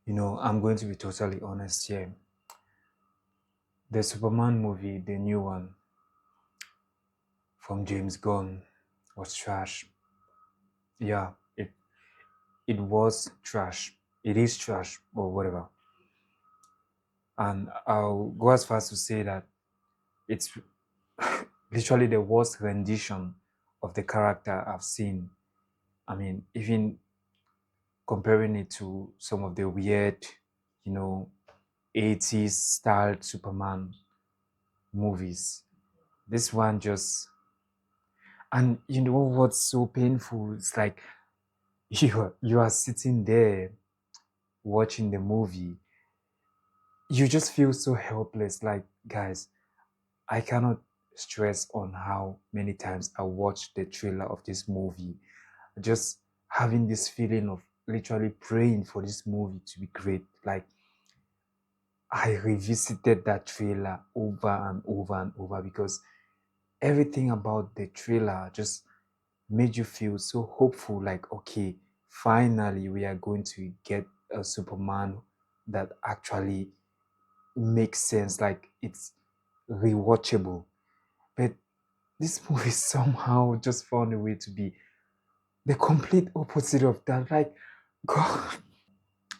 I'm going to be totally honest here. The Superman movie, the new one from James Gunn, was trash. Yeah, it was trash. It is trash or whatever. And I'll go as far as to say that it's literally the worst rendition of the character I've seen. I mean, even comparing it to some of the weird, you know, 80s styled Superman movies. This one just, and you know what's so painful? It's like you are sitting there watching the movie. You just feel so helpless. Like, guys, I cannot stress on how many times I watched the trailer of this movie. Just having this feeling of literally praying for this movie to be great. Like, I revisited that trailer over and over and over because everything about the trailer just made you feel so hopeful, like, okay, finally we are going to get a Superman that actually makes sense, like it's rewatchable. But this movie somehow just found a way to be the complete opposite of that. Like, God.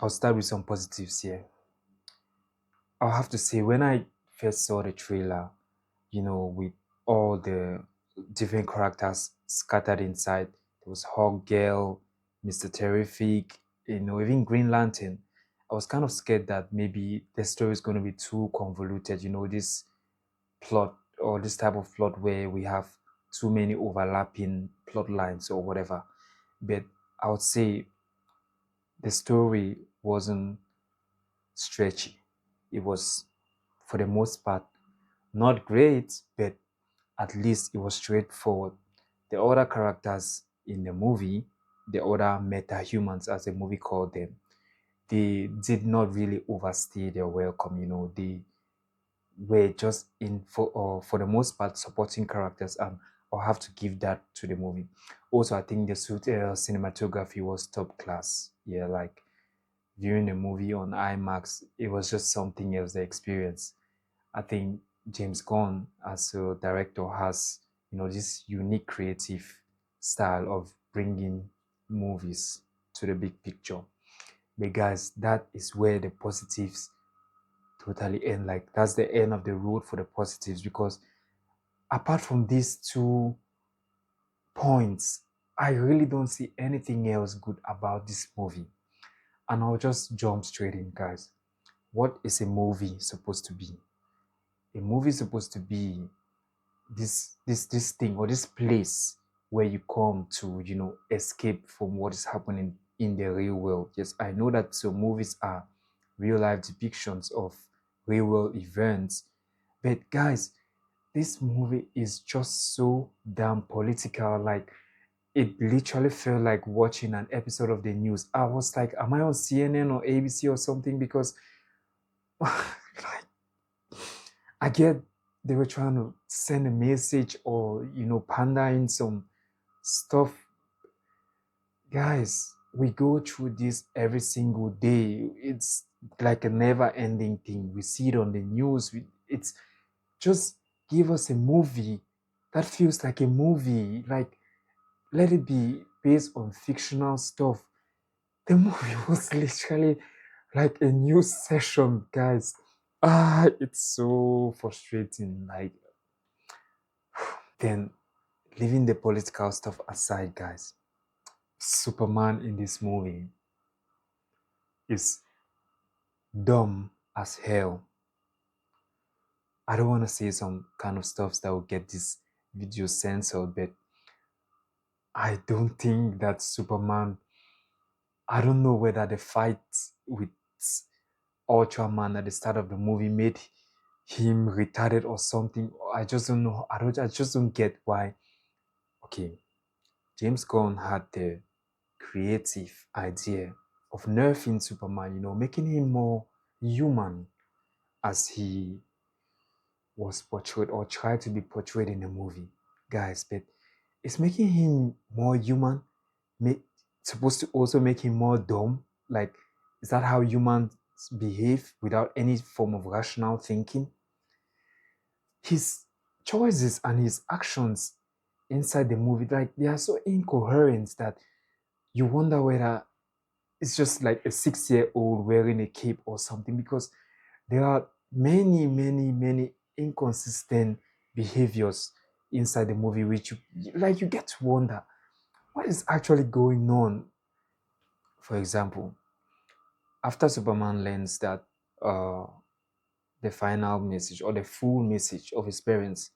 I'll start with some positives here. I'll have to say, when I first saw the trailer, with all the different characters scattered inside. There was Hawk Girl, Mr. Terrific, even Green Lantern. I was kind of scared that maybe the story is going to be too convoluted, this plot or this type of plot where we have too many overlapping plot lines or whatever. But I would say the story wasn't stretchy. It was, for the most part, not great, but at least it was straightforward. The other characters in the movie, the other meta-humans, as the movie called them, they did not really overstay their welcome. They were just in for the most part supporting characters, and I'll have to give that to the movie. Also, I think the cinematography was top class. Yeah, like viewing the movie on IMAX, it was just something else. The experience. I think James Gunn, as a director, has this unique creative style of bringing movies to the big picture. But guys, that is where the positives totally end. Like, that's the end of the road for the positives, because apart from these two points, I really don't see anything else good about this movie. And I'll just jump straight in, guys. What is a movie supposed to be? A movie is supposed to be this thing, or this place where you come to escape from what is happening in the real world. Yes, I know that some movies are real life depictions of real world events, but guys, this movie is just so damn political. Like, it literally felt like watching an episode of the news. I was like, am I on CNN or ABC or something? Because like, I get they were trying to send a message, or panda in some stuff. Guys, we go through this every single day. It's like a never-ending thing. We see it on the news. It's just, give us a movie that feels like a movie. Like, let it be based on fictional stuff. The movie was literally like a news session, guys. It's so frustrating. Like, then, leaving the political stuff aside, guys, Superman in this movie is dumb as hell. I don't want to say some kind of stuff that will get this video censored, but I don't think that Superman, I don't know whether the fight with Ultraman at the start of the movie made him retarded or something. I just don't know. I just don't get why. Okay, James Gunn had the creative idea of nerfing Superman, making him more human as he was portrayed or tried to be portrayed in the movie. Guys, but it's making him more human, make, supposed to also make him more dumb. Like, Is that how humans behave without any form of rational thinking? His choices and his actions inside the movie, like they are so incoherent that you wonder whether it's just like a 6-year-old wearing a cape or something, because there are many, many, many inconsistent behaviors inside the movie, which you get to wonder what is actually going on. For example, after Superman learns that uh, the final message or the full message of his parents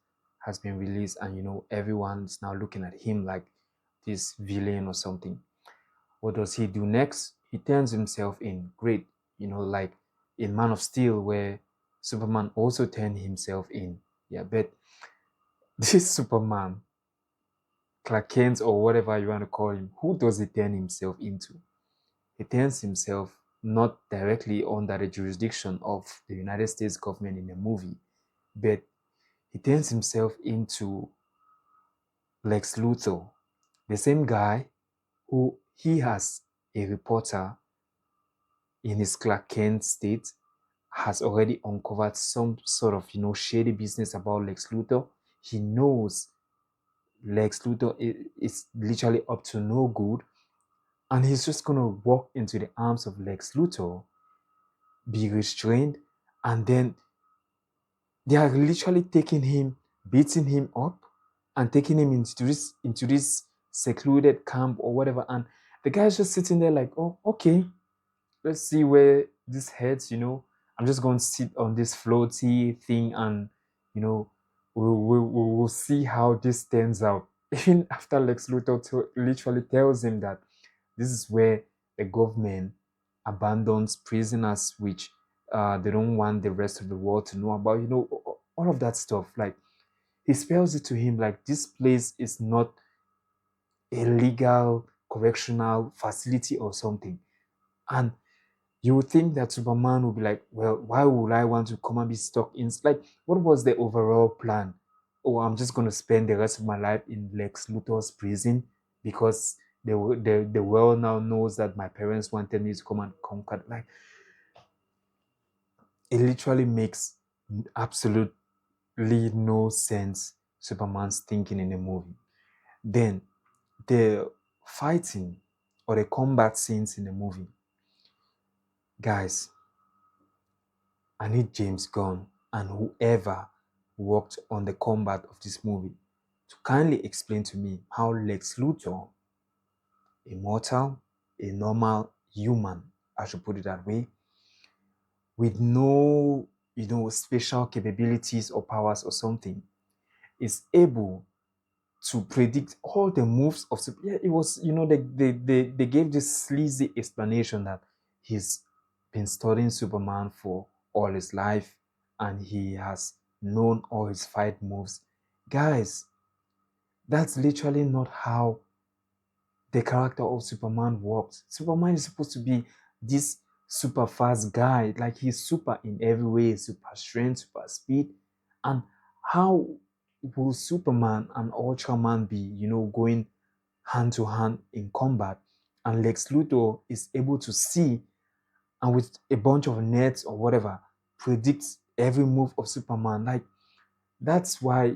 has been released, and everyone's now looking at him like this villain or something, what does he do next? He turns himself in. Great. Like in Man of Steel, where Superman also turned himself in. Yeah, but this Superman, Clark Kent or whatever you want to call him, who does he turn himself into? He turns himself not directly under the jurisdiction of the United States government in a movie, but he turns himself into Lex Luthor, the same guy who he has a reporter in his Clark Kent state has already uncovered some sort of shady business about Lex Luthor. He knows Lex Luthor is literally up to no good, and he's just gonna walk into the arms of Lex Luthor, be restrained, and then they are literally taking him, beating him up, and taking him into this secluded camp or whatever. And the guy's just sitting there like, oh, okay, let's see where this heads. I'm just going to sit on this floaty thing, and you know we'll see how this turns out. Even after Lex Luthor literally tells him that this is where the government abandons prisoners, which they don't want the rest of the world to know about. All of that stuff. Like, he spells it to him like this place is not a legal correctional facility or something. And you would think that Superman would be like, well, why would I want to come and be stuck in? Like, what was the overall plan? Oh, I'm just going to spend the rest of my life in Lex Luthor's prison because the world now knows that my parents wanted me to come and conquer. Like, it literally makes absolutely no sense, Superman's thinking in the movie. Then, the fighting or the combat scenes in the movie, guys, I need James Gunn and whoever worked on the combat of this movie to kindly explain to me how Lex Luthor, a mortal, a normal human, I should put it that way, with no, special capabilities or powers or something, is able to predict all the moves of Superman. Yeah, it was, they gave this sleazy explanation that he's been studying Superman for all his life and he has known all his fight moves. Guys, that's literally not how the character of Superman works. Superman is supposed to be this super fast guy, like he's super in every way, super strength, super speed. And how will Superman and Ultraman be, going hand to hand in combat? And Lex Luthor is able to see and with a bunch of nets or whatever, predicts every move of Superman. Like, that's why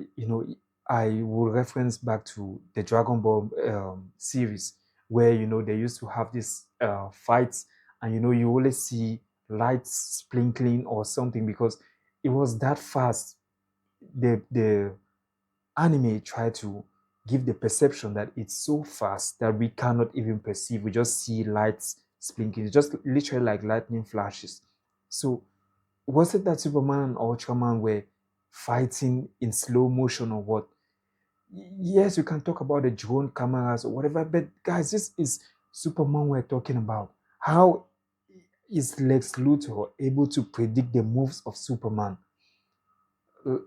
I will reference back to the Dragon Ball series, where they used to have these fights, and you always see lights sprinkling or something because it was that fast. The anime tried to give the perception that it's so fast that we cannot even perceive. We just see lights sprinkling. It's just literally like lightning flashes. So was it that Superman and Ultraman were fighting in slow motion or what? Yes, you can talk about the drone cameras or whatever, but guys, this is Superman we're talking about. How is Lex Luthor able to predict the moves of Superman?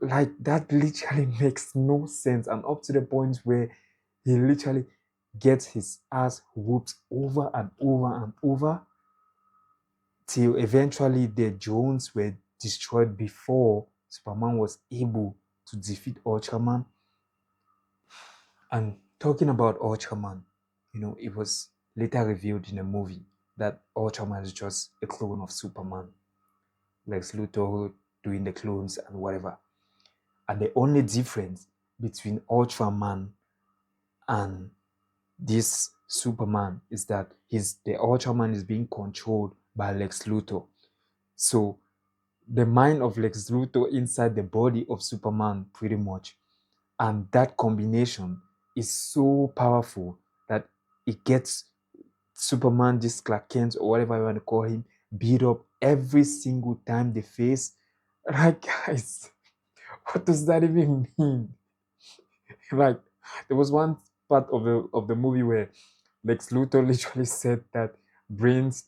Like, that literally makes no sense, and up to the point where he literally gets his ass whooped over and over and over till eventually the drones were destroyed before Superman was able to defeat Ultraman. And talking about Ultraman, it was later revealed in a movie that Ultraman is just a clone of Superman. Lex Luthor doing the clones and whatever. And the only difference between Ultraman and this Superman is that the Ultraman is being controlled by Lex Luthor. So the mind of Lex Luthor inside the body of Superman, pretty much. And that combination is so powerful that it gets Superman, this Clark Kent, or whatever you want to call him, beat up every single time they face. Like, guys, what does that even mean? Like, there was one part of the movie where Lex Luthor literally said that brains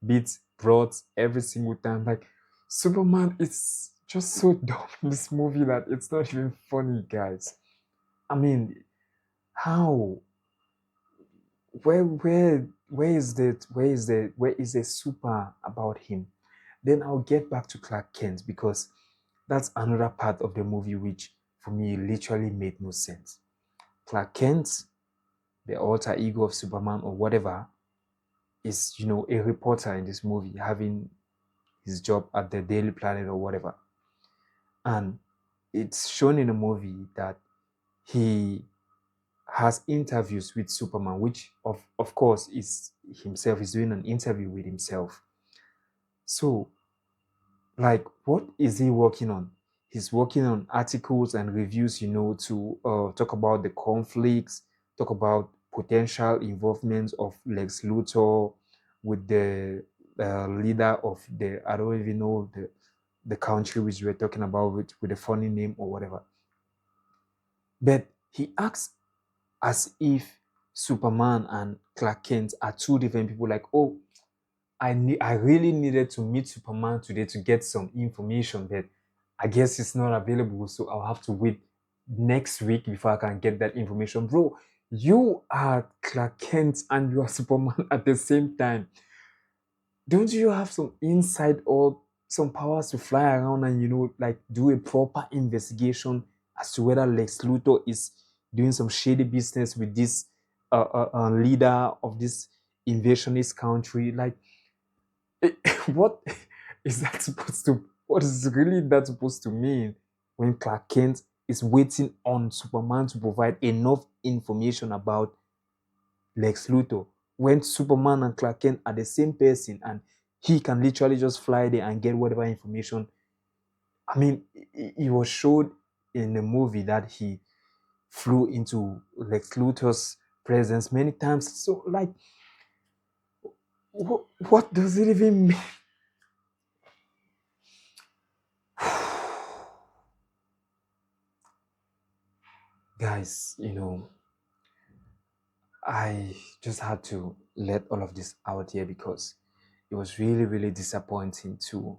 beats broads every single time. Like, Superman is just so dumb in this movie that it's not even funny, guys. I mean, how? Where is the super about him? Then I'll get back to Clark Kent because that's another part of the movie which for me literally made no sense. Clark Kent, the alter ego of Superman or whatever, is a reporter in this movie having his job at the Daily Planet or whatever. And it's shown in the movie that he has interviews with Superman, which of course is himself is doing an interview with himself. So, like, what is he working on? He's working on articles and reviews, to talk about the conflicts, talk about potential involvement of Lex Luthor with the leader of I don't even know the country which we're talking about with a funny name or whatever. But he acts as if Superman and Clark Kent are two different people. Like, oh, I really needed to meet Superman today to get some information, but I guess it's not available, so I'll have to wait next week before I can get that information. Bro, you are Clark Kent and you are Superman at the same time. Don't you have some insight or some powers to fly around and like do a proper investigation as to whether Lex Luthor is doing some shady business with this leader of this invasionist country? Like, what is that supposed to? What is really that supposed to mean when Clark Kent is waiting on Superman to provide enough information about Lex Luthor when Superman and Clark Kent are the same person and he can literally just fly there and get whatever information? I mean, it was showed in the movie that he flew into Lex Luthor's presence many times. So, like, what does it even mean? Guys, I just had to let all of this out here because it was really, really disappointing to,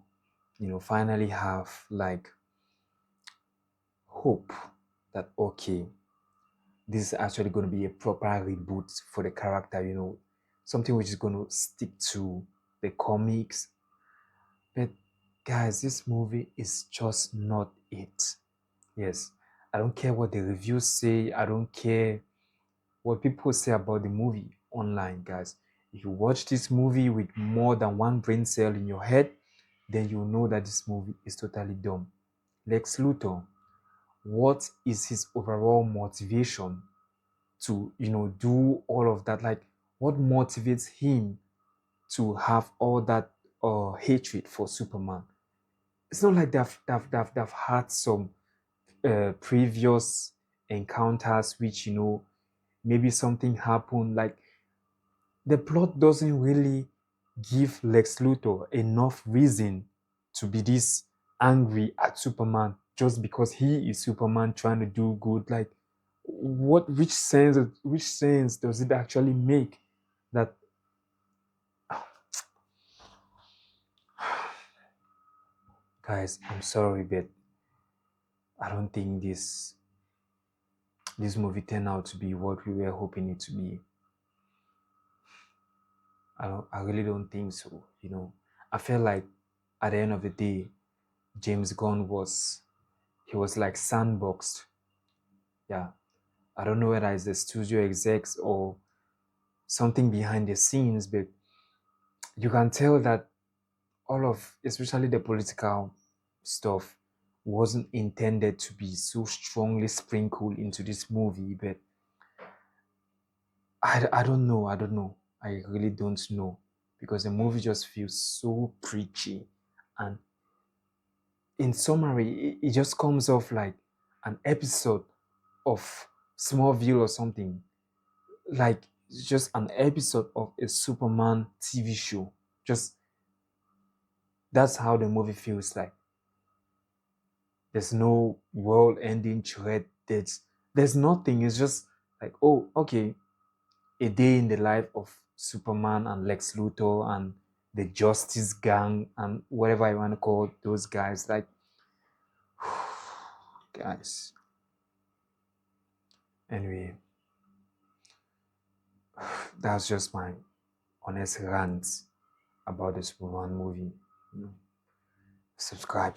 finally have like hope that, okay, this is actually going to be a proper reboot for the character, something which is going to stick to the comics. But guys, this movie is just not it. Yes, I don't care what the reviews say, I don't care what people say about the movie online, guys. If you watch this movie with more than one brain cell in your head, then you know that this movie is totally dumb. Lex Luthor, what is his overall motivation to, do all of that? Like, what motivates him to have all that hatred for Superman? It's not like they've had some previous encounters which, maybe something happened. Like, the plot doesn't really give Lex Luthor enough reason to be this angry at Superman just because he is Superman trying to do good. Like, which sense does it actually make that? Guys, I'm sorry, but I don't think this movie turned out to be what we were hoping it to be. I really don't think so. I feel like at the end of the day, James Gunn was like sandboxed. Yeah, I don't know whether it's the studio execs or something behind the scenes, but you can tell that all of, especially the political stuff, wasn't intended to be so strongly sprinkled into this movie. But I don't know. I don't know. I really don't know, because the movie just feels so preachy. And in summary, it just comes off like an episode of Smallville or something. Like it's just an episode of a Superman TV show. Just that's how the movie feels like. There's no world-ending threat. There's nothing. It's just like, oh, okay, a day in the life of Superman and Lex Luthor and the Justice Gang and whatever I want to call those guys. Like, guys. Anyway, that's just my honest rant about the Superman movie. Subscribe.